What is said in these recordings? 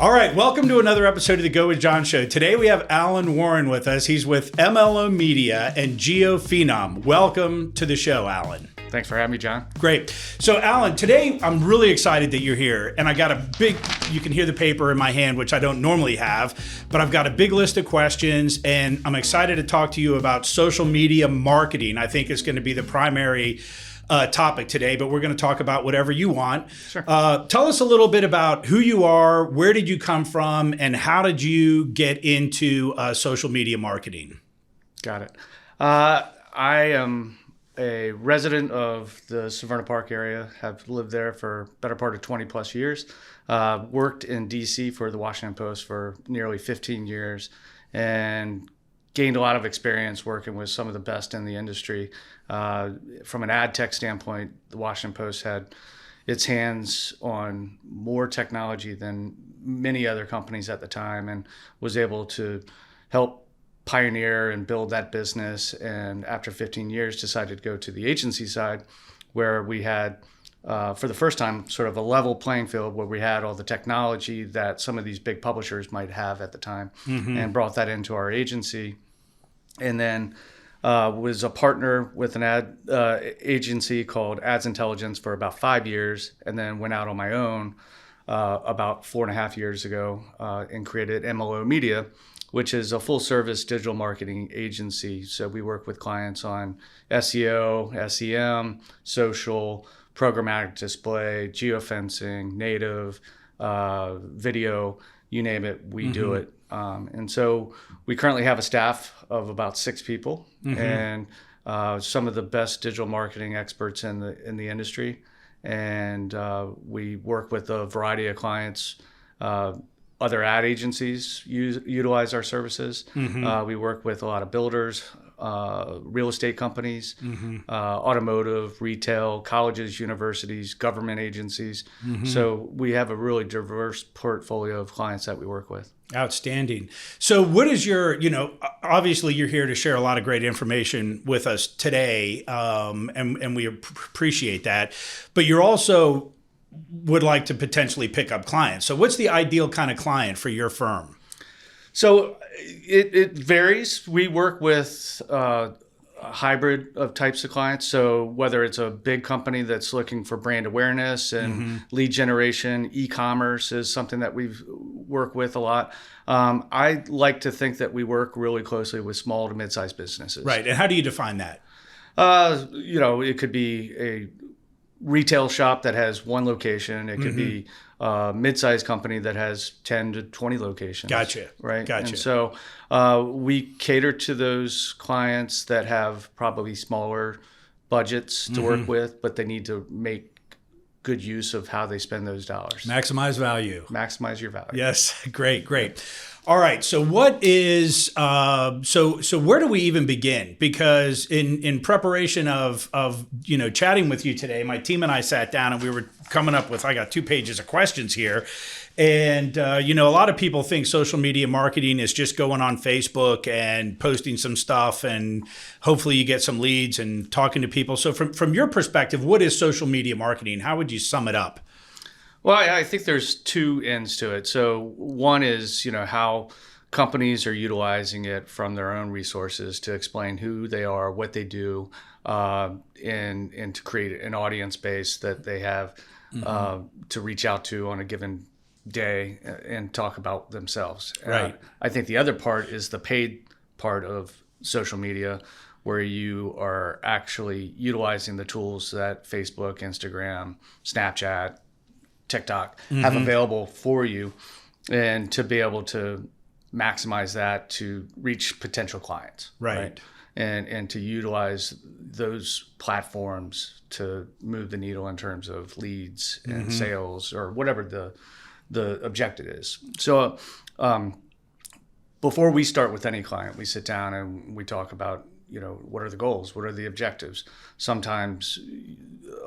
All right, welcome to another episode of the Go With John Show. Today we have Alan Warren with us. He's with MLO Media and Geophenom. Welcome to the show, Alan. Thanks for having me, John. Great. So, Alan, today I'm really excited that you're here. And I got a big, you can hear the paper in my hand, which I don't normally have, but I've got a big list of questions. And I'm excited to talk to you about social media marketing. I think it's going to be the primary topic today, but we're going to talk about whatever you want. Sure. Tell us a little bit about who you are, where did you come from, and how did you get into social media marketing? Got it. I am a resident of the Severna Park area, have lived there for better part of 20 plus years, worked in DC for the Washington Post for nearly 15 years, and gained a lot of experience working with some of the best in the industry. From an ad tech standpoint, the Washington Post had its hands on more technology than many other companies at the time and was able to help pioneer and build that business. And after 15 years, decided to go to the agency side, where we had, for the first time, sort of a level playing field where we had all the technology that some of these big publishers might have at the time, and brought that into our agency. And then was a partner with an ad agency called Ads Intelligence for about 5 years, and then went out on my own about 4.5 years ago and created MLO Media, which is a full-service digital marketing agency. So we work with clients on SEO, SEM, social, programmatic display, geofencing, native, video, you name it, we do it. And so we currently have a staff of about 6 people, and some of the best digital marketing experts in the industry. And we work with a variety of clients. Other ad agencies utilize our services. We work with a lot of builders, real estate companies, automotive, retail, colleges, universities, government agencies. So we have a really diverse portfolio of clients that we work with. Outstanding. So what is your, obviously you're here to share a lot of great information with us today, and we appreciate that, but you're also would like to potentially pick up clients. So what's the ideal kind of client for your firm? So it varies. We work with a hybrid of types of clients. So whether it's a big company that's looking for brand awareness and lead generation, e-commerce is something that we've worked with a lot. I like to think that we work really closely with small to mid-sized businesses. Right. And how do you define that? It could be a retail shop that has one location. It could be a mid-sized company that has 10 to 20 locations. Gotcha. Right. Gotcha. And so we cater to those clients that have probably smaller budgets to work with, but they need to make good use of how they spend those dollars. Maximize value. Maximize your value. Yes. Great. All right. So what is so where do we even begin? Because in preparation of chatting with you today, my team and I sat down and we were coming up with, I got 2 pages of questions here. And a lot of people think social media marketing is just going on Facebook and posting some stuff and hopefully you get some leads and talking to people. So from your perspective, what is social media marketing? How would you sum it up? Well, I think there's 2 ends to it. So one is, how companies are utilizing it from their own resources to explain who they are, what they do, and to create an audience base that they have to reach out to on a given day and talk about themselves. Right. I think the other part is the paid part of social media, where you are actually utilizing the tools that Facebook, Instagram, Snapchat, TikTok have available for you, and to be able to maximize that to reach potential clients. Right. And to utilize those platforms to move the needle in terms of leads and sales or whatever the objective is. So before we start with any client, we sit down and we talk about what are the goals? What are the objectives? Sometimes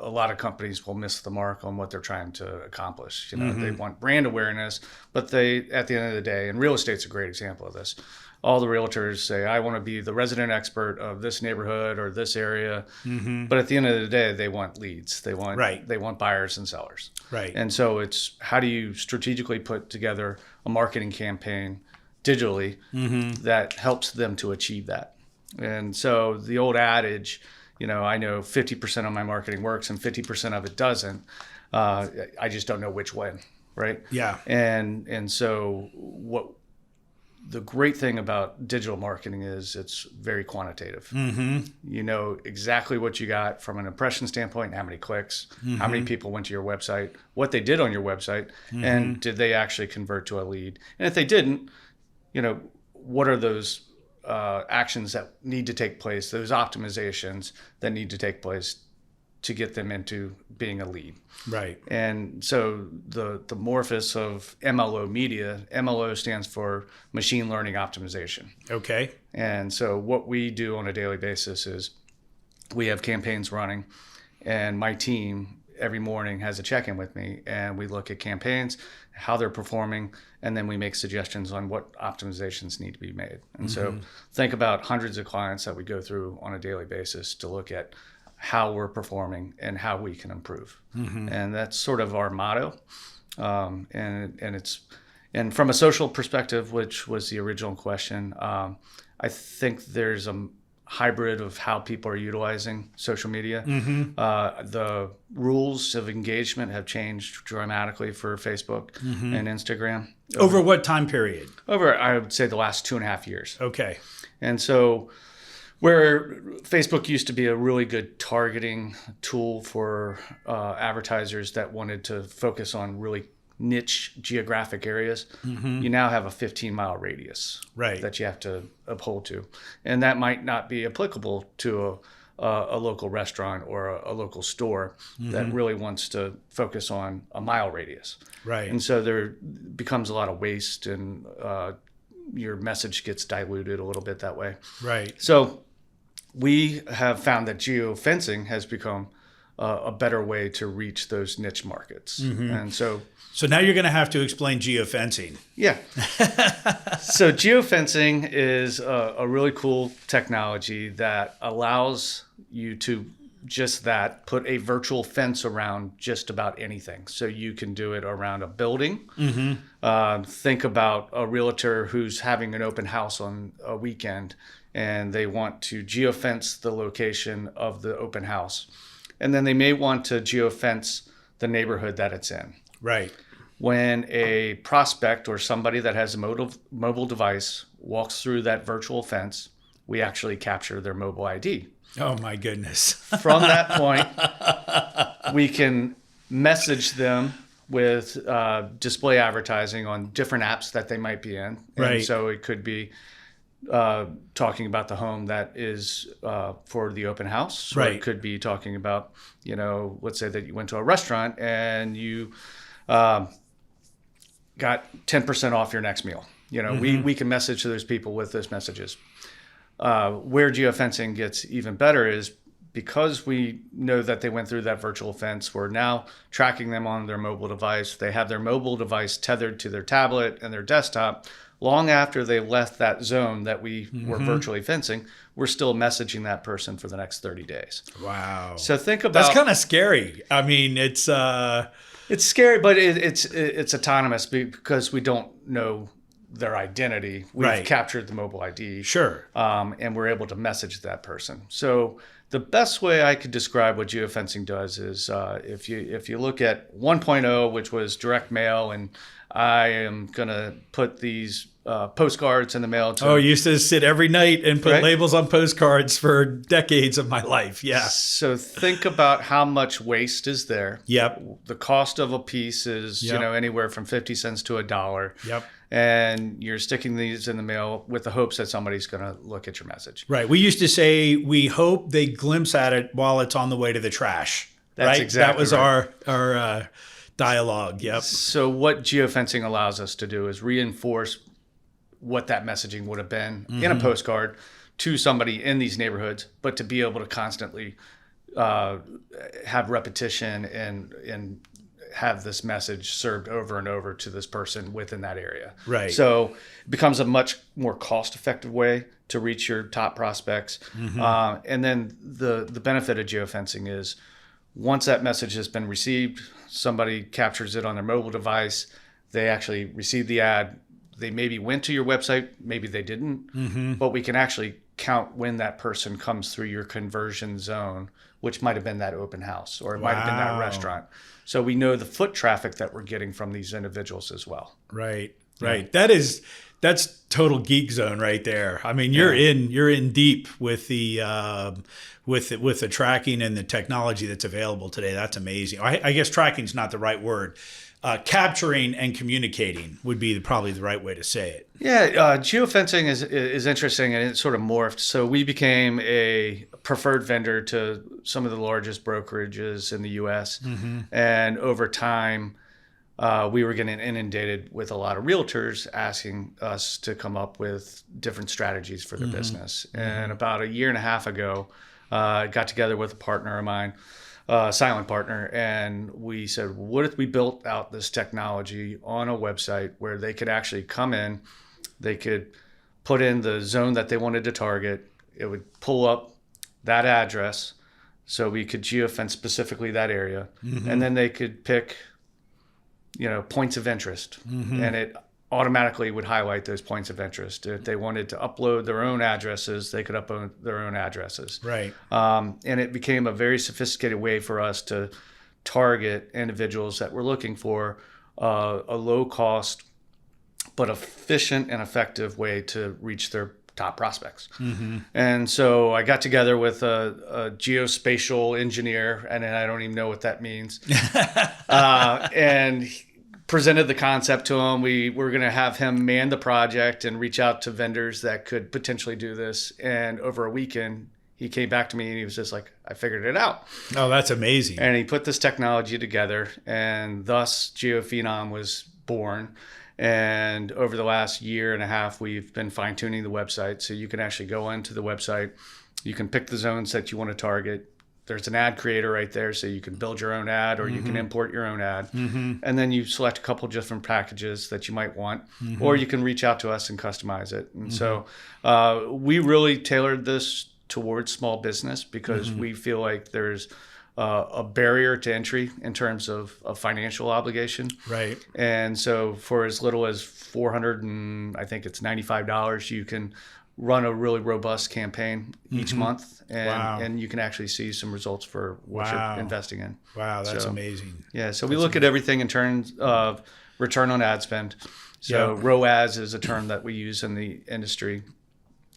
a lot of companies will miss the mark on what they're trying to accomplish. They want brand awareness, but they, at the end of the day, and real estate's a great example of this. All the realtors say, I want to be the resident expert of this neighborhood or this area. But at the end of the day, they want leads. They want buyers and sellers. Right. And so it's how do you strategically put together a marketing campaign digitally that helps them to achieve that. And so the old adage, I know 50% of my marketing works and 50% of it doesn't. I just don't know which one, right? Yeah. And so what the great thing about digital marketing is it's very quantitative. You know exactly what you got from an impression standpoint, how many clicks, how many people went to your website, what they did on your website, and did they actually convert to a lead? And if they didn't, what are those actions that need to take place, those optimizations that need to take place to get them into being a lead. Right. And so the morphous of MLO media, MLO stands for machine learning optimization. Okay. And so what we do on a daily basis is we have campaigns running, and my team every morning has a check-in with me, and we look at campaigns, how they're performing, and then we make suggestions on what optimizations need to be made. And so think about hundreds of clients that we go through on a daily basis to look at how we're performing and how we can improve. And that's sort of our motto. And from a social perspective, which was the original question, I think there's a hybrid of how people are utilizing social media. The rules of engagement have changed dramatically for Facebook and Instagram. Over what time period? Over, I would say, the last 2.5 years. Okay. And so where Facebook used to be a really good targeting tool for advertisers that wanted to focus on really niche geographic areas, you now have a 15-mile radius that you have to uphold to. And that might not be applicable to a local restaurant or a local store that really wants to focus on a mile radius. Right. And so there becomes a lot of waste, and your message gets diluted a little bit that way. Right. So we have found that geofencing has become a better way to reach those niche markets. And so now you're going to have to explain geofencing. Yeah. So geofencing is a really cool technology that allows you to just put a virtual fence around just about anything. So you can do it around a building. Think about a realtor who's having an open house on a weekend, and they want to geofence the location of the open house. And then they may want to geofence the neighborhood that it's in. Right. When a prospect or somebody that has a mobile device walks through that virtual fence, we actually capture their mobile ID. Oh, my goodness. From that point, we can message them with display advertising on different apps that they might be in. And so it could be talking about the home that is for the open house. Or it could be talking about, let's say that you went to a restaurant and you got 10% off your next meal. We can message to those people with those messages. Where geofencing gets even better is because we know that they went through that virtual fence, we're now tracking them on their mobile device. They have their mobile device tethered to their tablet and their desktop. Long after they left that zone that we were virtually fencing, we're still messaging that person for the next 30 days. Wow. So think about... That's kind of scary. I mean, it's scary, but it's autonomous because we don't know their identity. We've captured the mobile ID. Sure. And we're able to message that person. So the best way I could describe what geofencing does is if you look at 1.0, which was direct mail, and I am going to put these postcards in the mail. I used to sit every night and put labels on postcards for decades of my life. Yeah. So think about how much waste is there. Yep. The cost of a piece is anywhere from 50 cents to $1. Yep. And you're sticking these in the mail with the hopes that somebody's going to look at your message. Right. We used to say we hope they glimpse at it while it's on the way to the trash. That's exactly that was our dialogue. Yep. So what geofencing allows us to do is reinforce what that messaging would have been in a postcard to somebody in these neighborhoods, but to be able to constantly have repetition and have this message served over and over to this person within that area. Right. So it becomes a much more cost-effective way to reach your top prospects. And then the benefit of geofencing is once that message has been received, somebody captures it on their mobile device, they actually receive the ad. They maybe went to your website, maybe they didn't, but we can actually count when that person comes through your conversion zone, which might have been that open house or it might have been that restaurant. So we know the foot traffic that we're getting from these individuals as well. Right. That's total geek zone right there. I mean, you're in deep with the with the tracking and the technology that's available today. That's amazing. I guess tracking is not the right word. Capturing and communicating would be probably the right way to say it. Yeah, geofencing is interesting, and it sort of morphed. So we became a preferred vendor to some of the largest brokerages in the U.S. And over time, we were getting inundated with a lot of realtors asking us to come up with different strategies for their business. And about a year and a half ago, I got together with a partner of mine, silent partner, and we said, what if we built out this technology on a website where they could actually come in, they could put in the zone that they wanted to target, it would pull up that address, so we could geofence specifically that area, and then they could pick, points of interest, and it automatically would highlight those points of interest. If they wanted to upload their own addresses, they could upload their own addresses. Right. And it became a very sophisticated way for us to target individuals that were looking for a low cost but efficient and effective way to reach their top prospects. And so I got together with a geospatial engineer, and I don't even know what that means, and presented the concept to him. We were going to have him man the project and reach out to vendors that could potentially do this. And over a weekend, he came back to me and he was just like, I figured it out. Oh, that's amazing. And he put this technology together, and thus Geophenom was born. And over the last year and a half, we've been fine-tuning the website. So you can actually go into the website. You can pick the zones that you want to target. There's an ad creator right there, so you can build your own ad, or you can import your own ad. And then you select a couple different packages that you might want, or you can reach out to us and customize it. And so we really tailored this towards small business because we feel like there's a barrier to entry in terms of financial obligation. Right. And so for as little as $95, you can run a really robust campaign each month, and you can actually see some results for what you're investing in. Wow, that's amazing. Yeah, so we look at everything in terms of return on ad spend. So ROAS is a term that we use in the industry,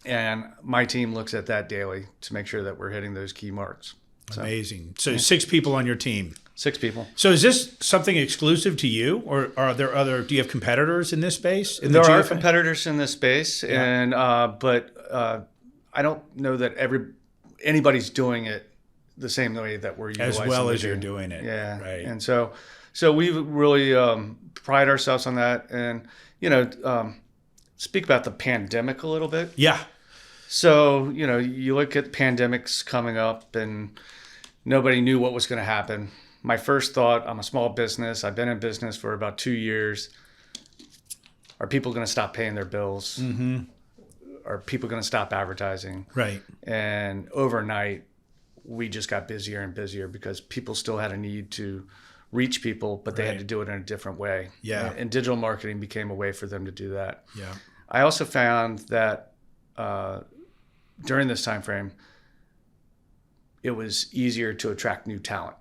and my team looks at that daily to make sure that we're hitting those key marks. So, amazing. So 6 people on your team. 6 people. So is this something exclusive to you, or are there other? Do you have competitors in this space? There are competitors in this space, and but I don't know that anybody's doing it the same way that we're utilizing as well as you're doing it. Yeah, right. And so we really pride ourselves on that, and speak about the pandemic a little bit. Yeah. So you look at pandemics coming up, and nobody knew what was going to happen. My first thought, I'm a small business. I've been in business for about 2 years. Are people going to stop paying their bills? Are people going to stop advertising? Right. And overnight, we just got busier and busier because people still had a need to reach people, but they had to do it in a different way. Yeah. And digital marketing became a way for them to do that. Yeah. I also found that during this time frame, it was easier to attract new talent.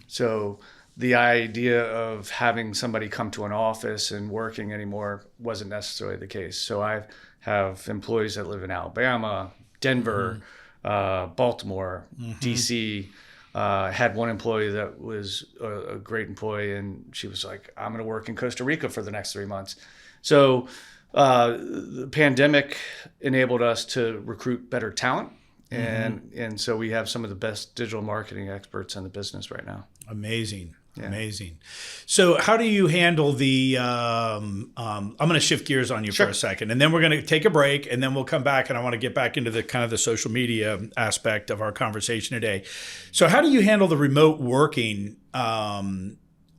So the idea of having somebody come to an office and working anymore wasn't necessarily the case. So I have employees that live in Alabama, Denver, Baltimore, DC. Had one employee that was a great employee, and she was like, I'm going to work in Costa Rica for the next 3 months. So the pandemic enabled us to recruit better talent And so we have some of the best digital marketing experts in the business right now. Amazing. Yeah. Amazing. So how do you handle the, I'm going to shift gears on you Sure. for a second, and then we're going to take a break, and then we'll come back, and I want to get back into the kind of the social media aspect of our conversation today. So how do you handle the remote working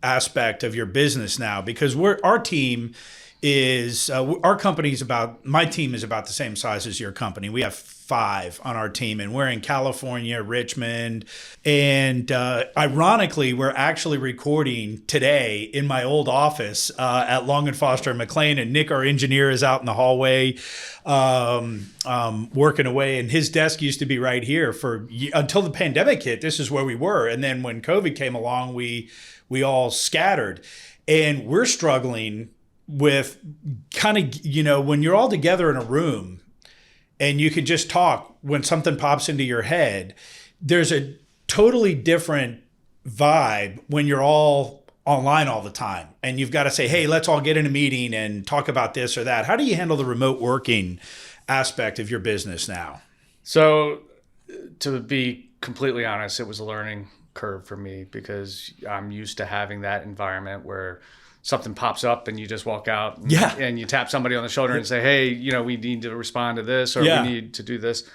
aspect of your business now? Because our team is, my team is about the same size as your company. We have 5 on our team, and we're in California, Richmond. And ironically, we're actually recording today in my old office at Long and Foster and McLean. And Nick, our engineer, is out in the hallway working away. And his desk used to be right here until the pandemic hit. This is where we were. And then when COVID came along, we all scattered. And we're struggling with kind of, when you're all together in a room, and you could just talk when something pops into your head, there's a totally different vibe when you're all online all the time. And you've got to say, hey, let's all get in a meeting and talk about this or that. How do you handle the remote working aspect of your business now? So to be completely honest, it was a learning curve for me because I'm used to having that environment where something pops up and you just walk out and you tap somebody on the shoulder and say, hey, we need to respond to this, or we need to do this.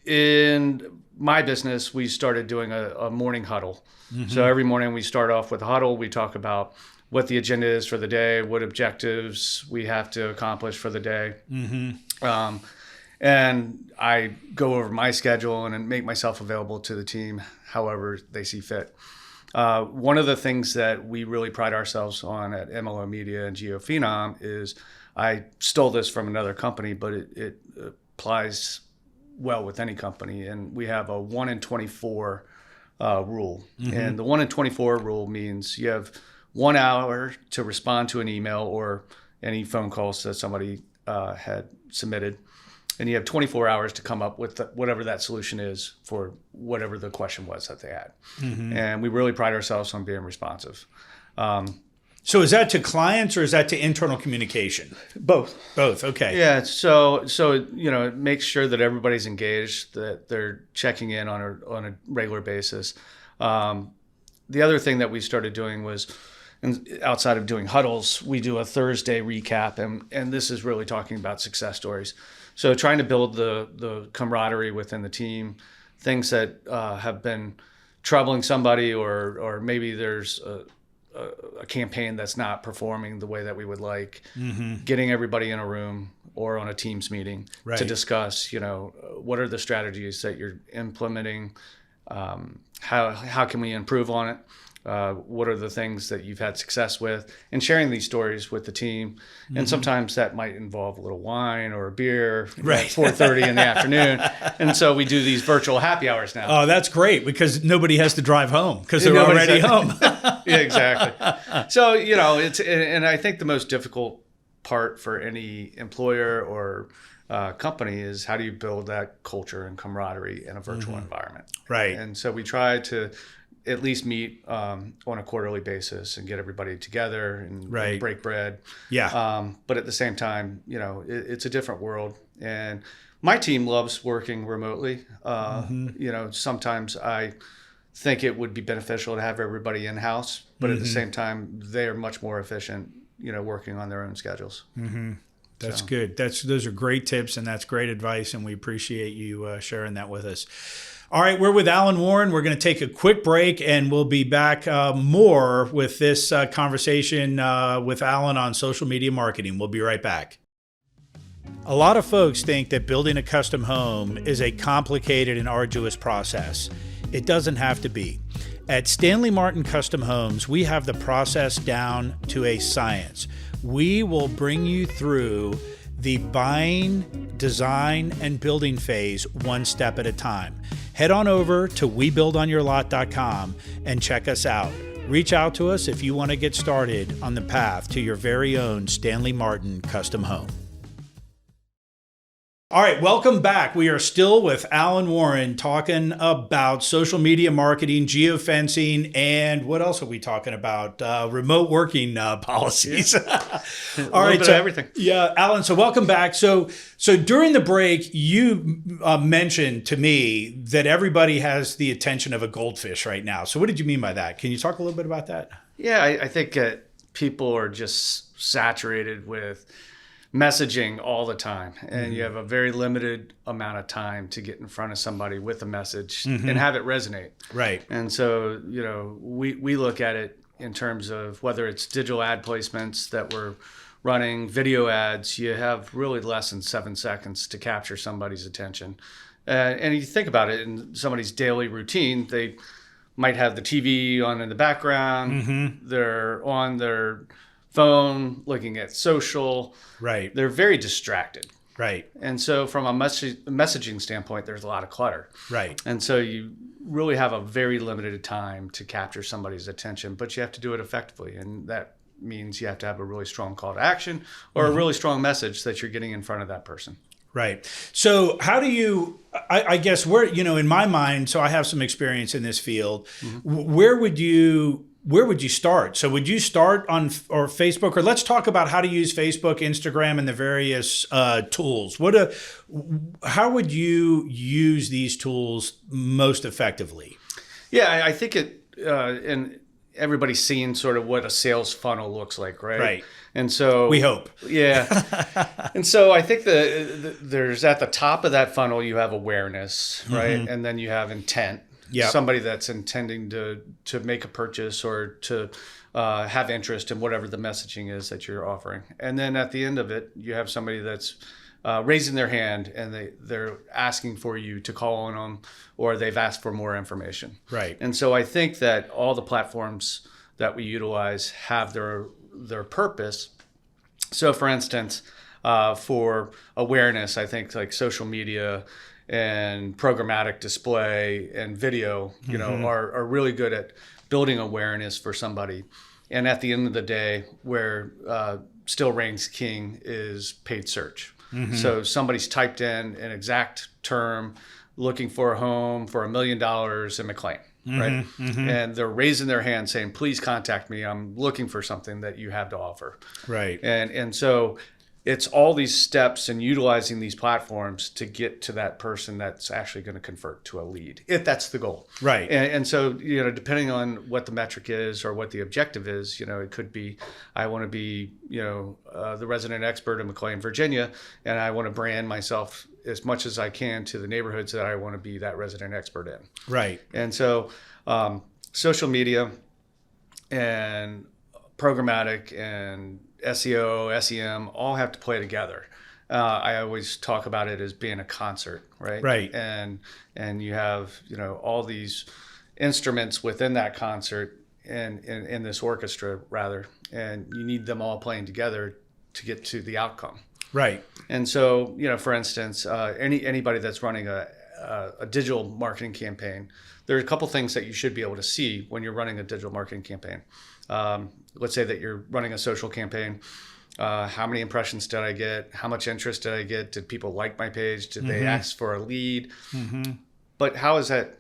In my business, we started doing a morning huddle. Mm-hmm. So every morning we start off with a huddle. We talk about what the agenda is for the day, what objectives we have to accomplish for the day. Mm-hmm. And I go over my schedule and make myself available to the team however they see fit. One of the things that we really pride ourselves on at MLO Media and Geophenom is, I stole this from another company, but it applies well with any company. And we have a 1 in 24 rule. Mm-hmm. And the 1 in 24 rule means you have 1 hour to respond to an email or any phone calls that somebody had submitted. And you have 24 hours to come up with whatever that solution is for whatever the question was that they had. Mm-hmm. And we really pride ourselves on being responsive. So is that to clients or is that to internal communication? Both. Both. Okay. Yeah. So it makes sure that everybody's engaged, that they're checking in on a regular basis. The other thing that we started doing was, outside of doing huddles, we do a Thursday recap, and this is really talking about success stories. So trying to build the camaraderie within the team, things that have been troubling somebody, or maybe there's a campaign that's not performing the way that we would like, mm-hmm. getting everybody in a room or on a Teams meeting to discuss, what are the strategies that you're implementing, how can we improve on it? What are the things that you've had success with, and sharing these stories with the team. Mm-hmm. And sometimes that might involve a little wine or a beer at 4:30 in the afternoon. And so we do these virtual happy hours now. Oh, that's great, because nobody has to drive home because they're already home. Yeah, exactly. So, and I think the most difficult part for any employer or company is, how do you build that culture and camaraderie in a virtual mm-hmm. environment? Right. And so we try to at least meet on a quarterly basis and get everybody together and break bread. Yeah. But at the same time, it's a different world. And my team loves working remotely. Mm-hmm. Sometimes I think it would be beneficial to have everybody in-house, but mm-hmm. at the same time, they are much more efficient, working on their own schedules. Mm-hmm. That's good. Those are great tips, and that's great advice, and we appreciate you sharing that with us. All right, we're with Alan Warren. We're going to take a quick break, and we'll be back more with this conversation with Alan on social media marketing. We'll be right back. A lot of folks think that building a custom home is a complicated and arduous process. It doesn't have to be. At Stanley Martin Custom Homes, we have the process down to a science. We will bring you through the buying, design, and building phase one step at a time. Head on over to webuildonyourlot.com and check us out. Reach out to us if you want to get started on the path to your very own Stanley Martin custom home. All right, welcome back. We are still with Alan Warren talking about social media marketing, geofencing, and what else are we talking about? Remote working policies. Yeah. All right, so everything. Yeah, Alan. So welcome back. So during the break, you mentioned to me that everybody has the attention of a goldfish right now. So what did you mean by that? Can you talk a little bit about that? Yeah, I think people are just saturated with messaging all the time, and you have a very limited amount of time to get in front of somebody with a message and have it resonate. Right. And so, we look at it in terms of whether it's digital ad placements that we're running, video ads. You have really less than 7 seconds to capture somebody's attention. And you think about it in somebody's daily routine, they might have the TV on in the background. They're on their phone, looking at social. Right. They're very distracted. Right. And so from a messaging standpoint, there's a lot of clutter. Right. And so you really have a very limited time to capture somebody's attention, but you have to do it effectively. And that means you have to have a really strong call to action or a really strong message that you're getting in front of that person. Right. So how do you, I guess in my mind, so I have some experience in this field, where would you start? So would you start on Facebook, or let's talk about how to use Facebook, Instagram, and the various tools. How would you use these tools most effectively? Yeah, I think and everybody's seen sort of what a sales funnel looks like, right? Right. And so we hope. Yeah. And so I think there's at the top of that funnel, you have awareness, right? And then you have intent. Yep. Somebody that's intending to make a purchase or to have interest in whatever the messaging is that you're offering. And then at the end of it, you have somebody that's raising their hand and they're asking for you to call on them, or they've asked for more information. Right. And so I think that all the platforms that we utilize have their purpose. So for instance, for awareness, I think like social media and programmatic display and video, are really good at building awareness for somebody. And at the end of the day, where still reigns king is paid search. So somebody's typed in an exact term looking for a home for $1 million in McLean, right? And they're raising their hand saying, please contact me. I'm looking for something that you have to offer. Right. And so it's all these steps and utilizing these platforms to get to that person that's actually going to convert to a lead, if that's the goal. Right. And so, depending on what the metric is or what the objective is, it could be, I want to be, the resident expert in McLean, Virginia, and I want to brand myself as much as I can to the neighborhoods that I want to be that resident expert in. Right. And so social media and programmatic and SEO, SEM all have to play together. I always talk about it as being a concert, right? Right. And you have all these instruments within that concert and in this orchestra rather, and you need them all playing together to get to the outcome. Right. And so for instance, anybody that's running a digital marketing campaign, there are a couple things that you should be able to see when you're running a digital marketing campaign. Let's say that you're running a social campaign. How many impressions did I get? How much interest did I get? Did people like my page? Did they ask for a lead? But how is that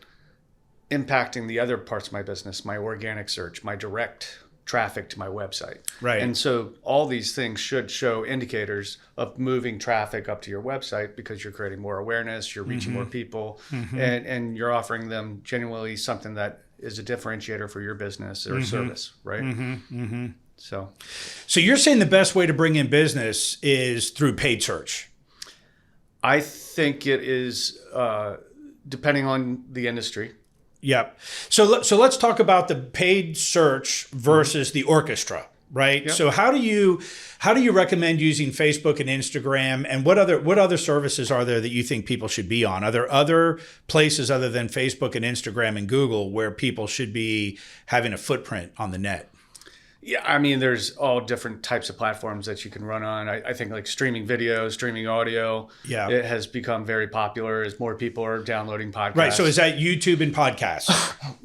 impacting the other parts of my business, my organic search, my direct traffic to my website? Right. And so all these things should show indicators of moving traffic up to your website because you're creating more awareness, you're reaching more people, and you're offering them genuinely something that is a differentiator for your business or service, right? So you're saying the best way to bring in business is through paid search? I think it is, depending on the industry. Yep. So let's talk about the paid search versus the orchestra, right? Yep. So how do you recommend using Facebook and Instagram, and what other services are there that you think people should be on? Are there other places other than Facebook and Instagram and Google where people should be having a footprint on the net? Yeah, I mean, there's all different types of platforms that you can run on. I think like streaming video, streaming audio, it has become very popular as more people are downloading podcasts. Right. So is that YouTube and podcasts?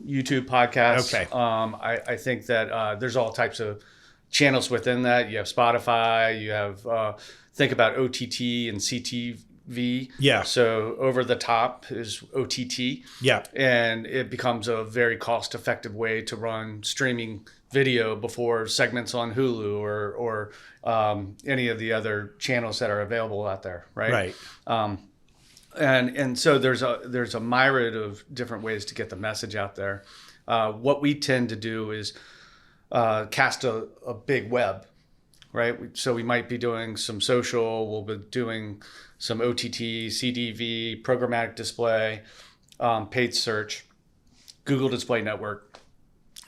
YouTube podcasts. Okay. I think that there's all types of channels within that. You have Spotify. You have think about OTT and CTV V. Yeah. So over the top is OTT. Yeah. And it becomes a very cost effective way to run streaming video before segments on Hulu or any of the other channels that are available out there. Right. And so there's a myriad of different ways to get the message out there. What we tend to do is cast a big web, right? So we might be doing some social, we'll be doing some OTT, CDV, programmatic display, paid search, Google Display Network.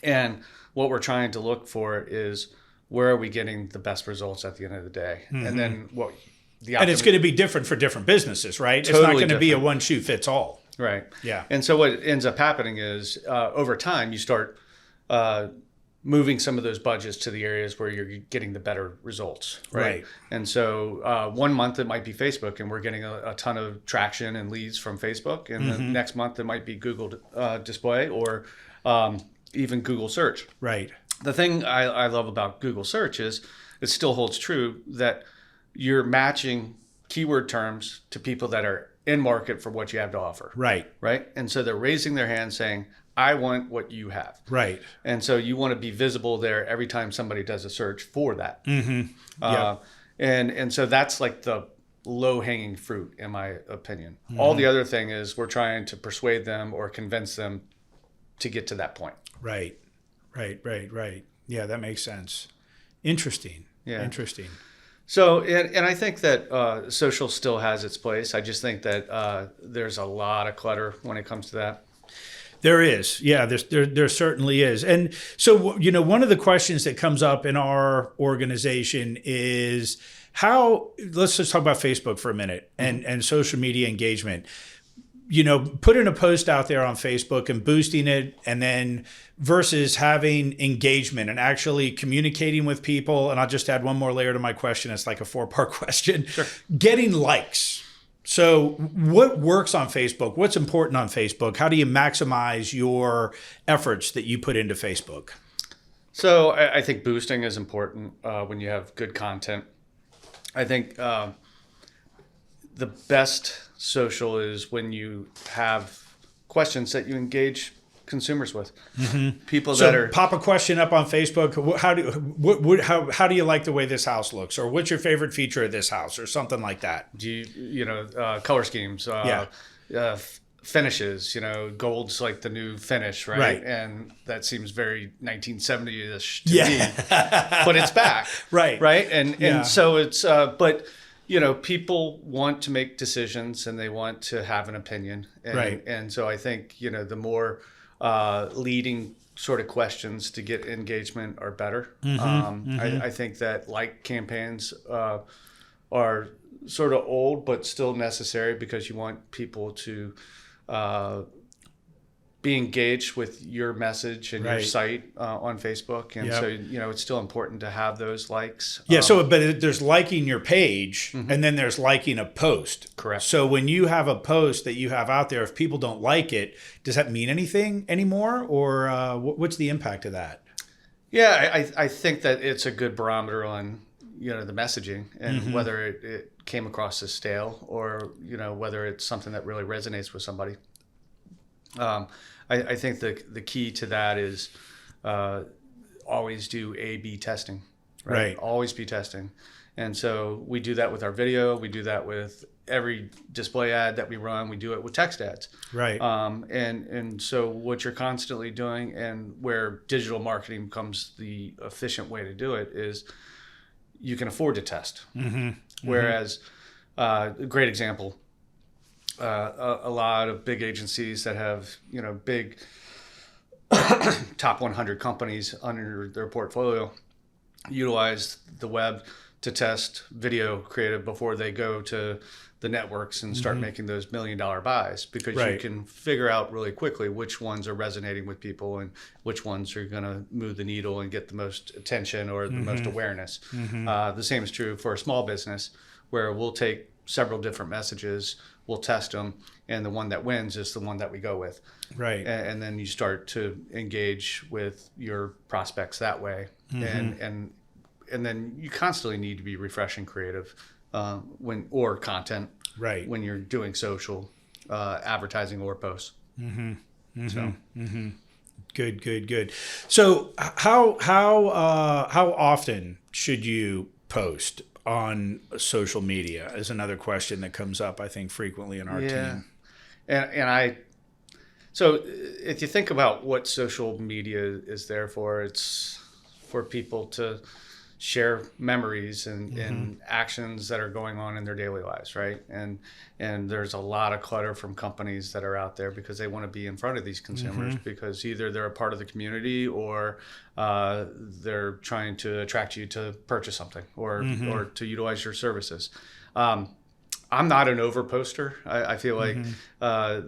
And what we're trying to look for is where are we getting the best results at the end of the day? And then what and it's going to be different for different businesses, right? Totally it's not going to be a different. one shoe fits all. Right. Yeah. And so what ends up happening is over time you start moving some of those budgets to the areas where you're getting the better results. Right. And so 1 month it might be Facebook and we're getting a ton of traction and leads from Facebook. And the next month it might be Google Display or even Google Search. Right. The thing I love about Google Search is it still holds true that you're matching keyword terms to people that are in market for what you have to offer. Right. Right. And so they're raising their hand saying, I want what you have. Right. And so you want to be visible there every time somebody does a search for that. And so that's like the low hanging fruit, in my opinion. All the other thing is we're trying to persuade them or convince them to get to that point. Right. Yeah, that makes sense. Interesting. Yeah. Interesting. So, and I think that social still has its place. I just think that there's a lot of clutter when it comes to that. There is. Yeah, there certainly is. And so, one of the questions that comes up in our organization is let's just talk about Facebook for a minute and social media engagement. Putting a post out there on Facebook and boosting it, and then versus having engagement and actually communicating with people. And I'll just add one more layer to my question. It's like a 4-part question. Sure. Getting likes. So what works on Facebook? What's important on Facebook? How do you maximize your efforts that you put into Facebook? So I think boosting is important when you have good content. I think the best social is when you have questions that you engage consumers with. People that are pop a question up on Facebook. How do you like the way this house looks, or what's your favorite feature of this house, or something like that? Do you color schemes? Finishes. Gold's like the new finish, right? And that seems very 1970-ish to me, but it's back, right? And so it's but. People want to make decisions and they want to have an opinion. And so I think, the more leading sort of questions to get engagement are better. I think that like campaigns are sort of old, but still necessary because you want people to be engaged with your message and your site on Facebook. And so, it's still important to have those likes. Yeah. But there's liking your page and then there's liking a post. Correct. So when you have a post that you have out there, if people don't like it, does that mean anything anymore? Or what's the impact of that? Yeah, I think that it's a good barometer on, the messaging and whether it came across as stale or, whether it's something that really resonates with somebody. I think the key to that is always do A/B testing, right? Always be testing. And so we do that with our video. We do that with every display ad that we run. We do it with text ads. Right. And so what you're constantly doing and where digital marketing becomes the efficient way to do it is you can afford to test. Whereas a great example, a lot of big agencies that have, big top 100 companies under their portfolio utilize the web to test video creative before they go to the networks and start making those $1 million buys because you can figure out really quickly which ones are resonating with people and which ones are going to move the needle and get the most attention or the most awareness. The same is true for a small business where we'll take several different messages, we'll test them, and the one that wins is the one that we go with. Right. And then you start to engage with your prospects that way. And then you constantly need to be refreshing creative or content Right. when you're doing social advertising or posts. So. Good. So how often should you post on social media is another question that comes up, I think, frequently in our team. So if you think about what social media is there for, it's for people to share memories and actions that are going on in their daily lives, right? And there's a lot of clutter from companies that are out there because they want to be in front of these consumers because either they're a part of the community or they're trying to attract you to purchase something or to utilize your services. I'm not an over poster. I feel like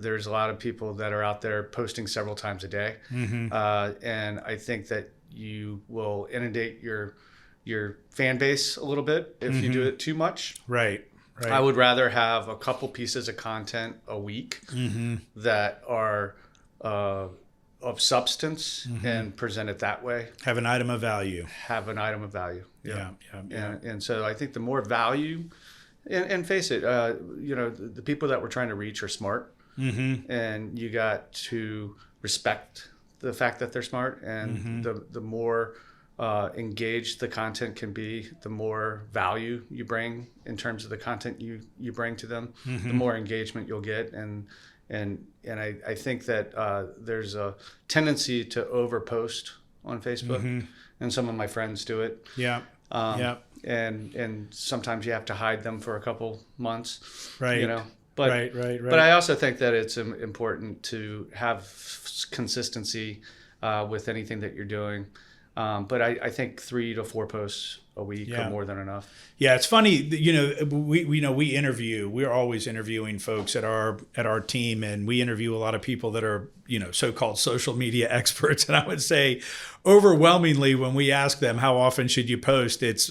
there's a lot of people that are out there posting several times a day. And I think that you will inundate your fan base a little bit if you do it too much. Right. I would rather have a couple pieces of content a week that are of substance and present it that way. Have an item of value. Yeah. And so I think the more value, and face it, the people that we're trying to reach are smart, and you got to respect the fact that they're smart, and the more engaged the content can be, the more value you bring in terms of the content you bring to them, the more engagement you'll get. And I think that there's a tendency to overpost on Facebook, and some of my friends do it. And sometimes you have to hide them for a couple months, right? But right. But I also think that it's important to have consistency with anything that you're doing. But I think 3 to 4 posts a week are more than enough. Yeah, it's funny. We're always interviewing folks at our team, and we interview a lot of people that are so-called social media experts. And I would say, overwhelmingly, when we ask them how often should you post, it's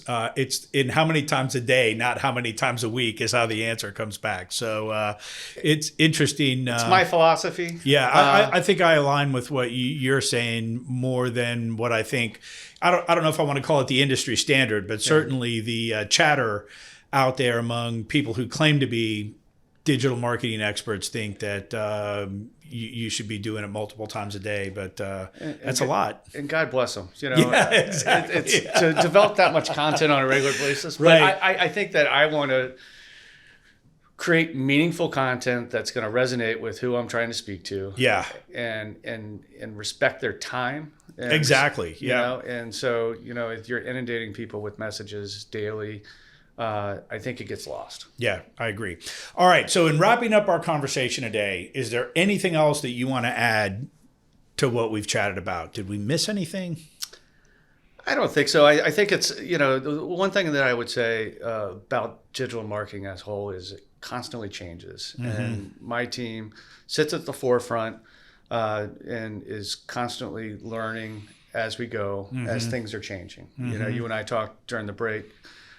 in how many times a day, not how many times a week, is how the answer comes back. So it's interesting. It's my philosophy. Yeah, I think I align with what you're saying more than what I think. I don't know if I want to call it the industry standard, but certainly the chatter out there among people who claim to be digital marketing experts think that you should be doing it multiple times a day, but that's a lot. And God bless them. Yeah, exactly. It's to develop that much content on a regular basis. But Right. I think that I want to create meaningful content that's going to resonate with who I'm trying to speak to. Yeah. And respect their time. And, Exactly. Yeah. And so, if you're inundating people with messages daily, I think it gets lost. Yeah, I agree. All right. So in wrapping up our conversation today, is there anything else that you want to add to what we've chatted about? Did we miss anything? I don't think so. I think it's, the one thing that I would say about digital marketing as a whole is it constantly changes. And my team sits at the forefront and is constantly learning as we go, as things are changing. You and I talked during the break.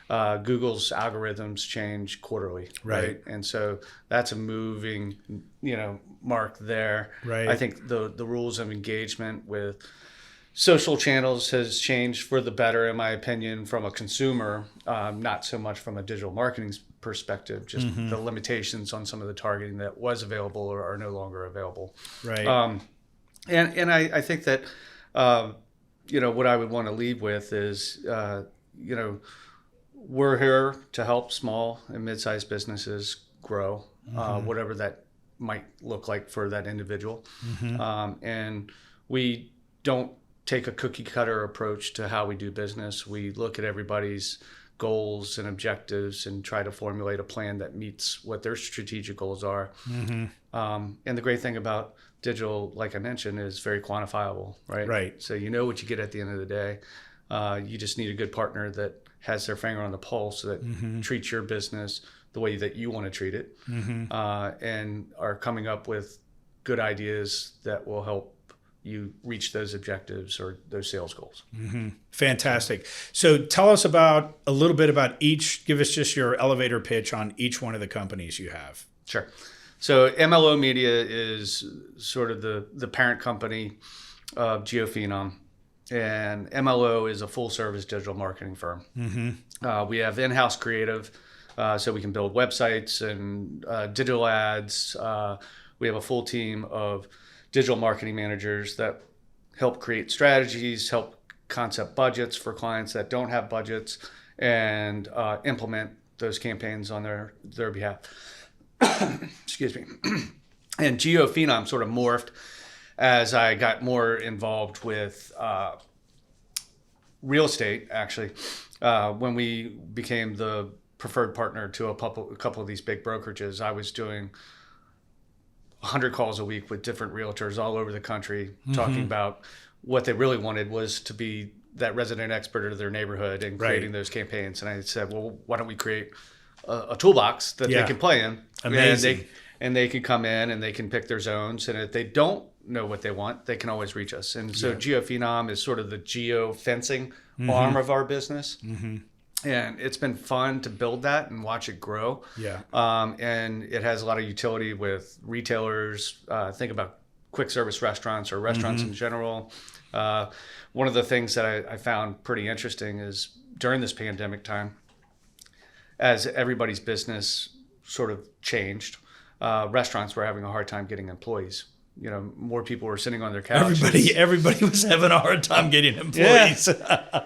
Google's algorithms change quarterly, right? And so that's a moving, mark there. Right. I think the rules of engagement with social channels has changed for the better, in my opinion, from a consumer, not so much from a digital marketing perspective, just the limitations on some of the targeting that was available or are no longer available. Right. And I think that, what I would want to leave with is, we're here to help small and mid-sized businesses grow, whatever that might look like for that individual. And we don't take a cookie cutter approach to how we do business. We look at everybody's goals and objectives and try to formulate a plan that meets what their strategic goals are. And the great thing about digital, like I mentioned, is very quantifiable, right? Right. So you know what you get at the end of the day. You just need a good partner that has their finger on the pulse, that treats your business the way that you want to treat it, and are coming up with good ideas that will help you reach those objectives or those sales goals. Fantastic. So tell us a little bit about each. Give us just your elevator pitch on each one of the companies you have. Sure. So MLO Media is sort of the parent company of Geophenom. And MLO is a full-service digital marketing firm. We have in-house creative so we can build websites and digital ads. We have a full team of digital marketing managers that help create strategies, help concept budgets for clients that don't have budgets, and implement those campaigns on their behalf. Excuse me. And Geophenom sort of morphed as I got more involved with real estate, actually, when we became the preferred partner to a couple of these big brokerages. I was doing 100 calls a week with different realtors all over the country, talking about what they really wanted was to be that resident expert of their neighborhood and creating those campaigns. And I said, well, why don't we create a toolbox that they can play in? Amazing. And they can come in and they can pick their zones. And if they don't know what they want, they can always reach us. And so Geophenom is sort of the geofencing arm of our business. And it's been fun to build that and watch it grow. And it has a lot of utility with retailers. Think about quick service restaurants or restaurants in general. One of the things that I found pretty interesting is during this pandemic time, as everybody's business sort of changed, restaurants were having a hard time getting employees. You know, more people were sitting on their couches. Everybody was having a hard time getting employees.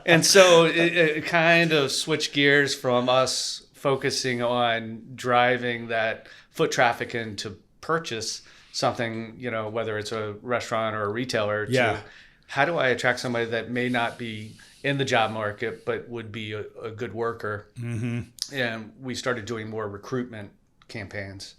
And so it kind of switched gears from us focusing on driving that foot traffic in to purchase something, you know, whether it's a restaurant or a retailer, to how do I attract somebody that may not be in the job market but would be a good worker? And we started doing more recruitment campaigns.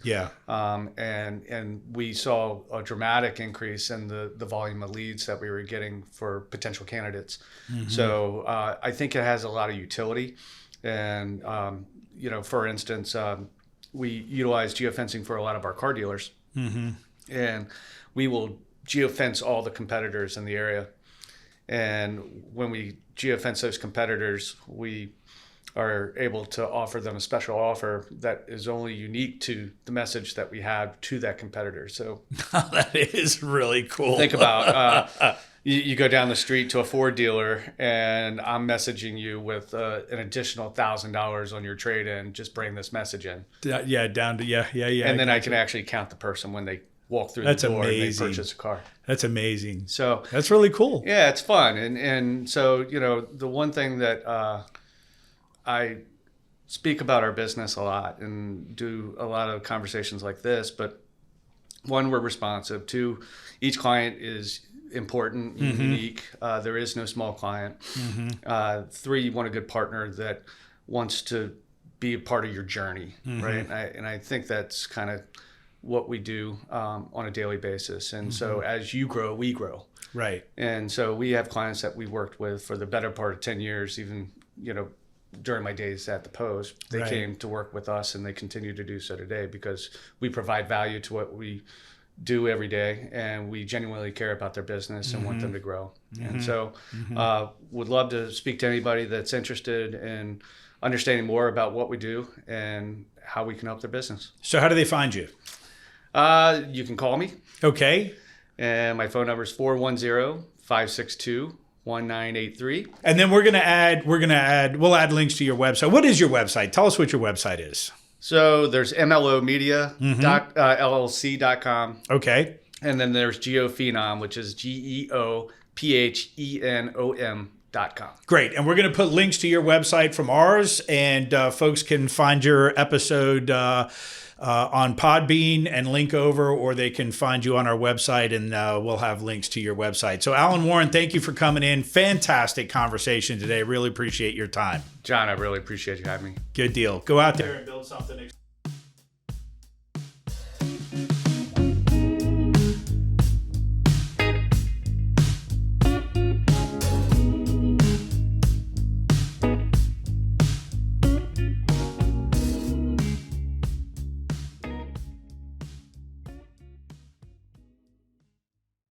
And we saw a dramatic increase in the volume of leads that we were getting for potential candidates. So I think it has a lot of utility. And, you know, for instance, we utilize geofencing for a lot of our car dealers. And we will geofence all the competitors in the area. And when we geofence those competitors, we are able to offer them a special offer that is only unique to the message that we have to that competitor. So that is really cool. Think about you go down the street to a Ford dealer and I'm messaging you with an additional $1,000 on your trade-in. Just bring this message in. And then I can actually count the person when they walk through the door and they purchase a car. That's amazing. So that's really cool. Yeah, it's fun. And so, you know, the one thing that I speak about our business a lot and do a lot of conversations like this, but one, we're responsive. Two, each client is important and unique. There is no small client. Three, you want a good partner that wants to be a part of your journey, right? And I think that's kind of what we do on a daily basis. And so as you grow, we grow. Right. And so we have clients that we worked with for the better part of 10 years, even, you know, during my days at the Post, they came to work with us and they continue to do so today because we provide value to what we do every day and we genuinely care about their business and want them to grow. And so would love to speak to anybody that's interested in understanding more about what we do and how we can help their business. So how do they find you? You can call me. Okay. And my phone number is 410-562-1983. And then we'll add links to your website. What is your website? Tell us what your website is. So there's MLO Media, LLC.com. Okay. And then there's Geophenom, which is GEOPHENOM.com. Great. And we're going to put links to your website from ours, and folks can find your episode on Podbean and link over, or they can find you on our website and we'll have links to your website. So Alan Warren, thank you for coming in. Fantastic conversation today. Really appreciate your time. John, I really appreciate you having me. Good deal. Go out there and build something.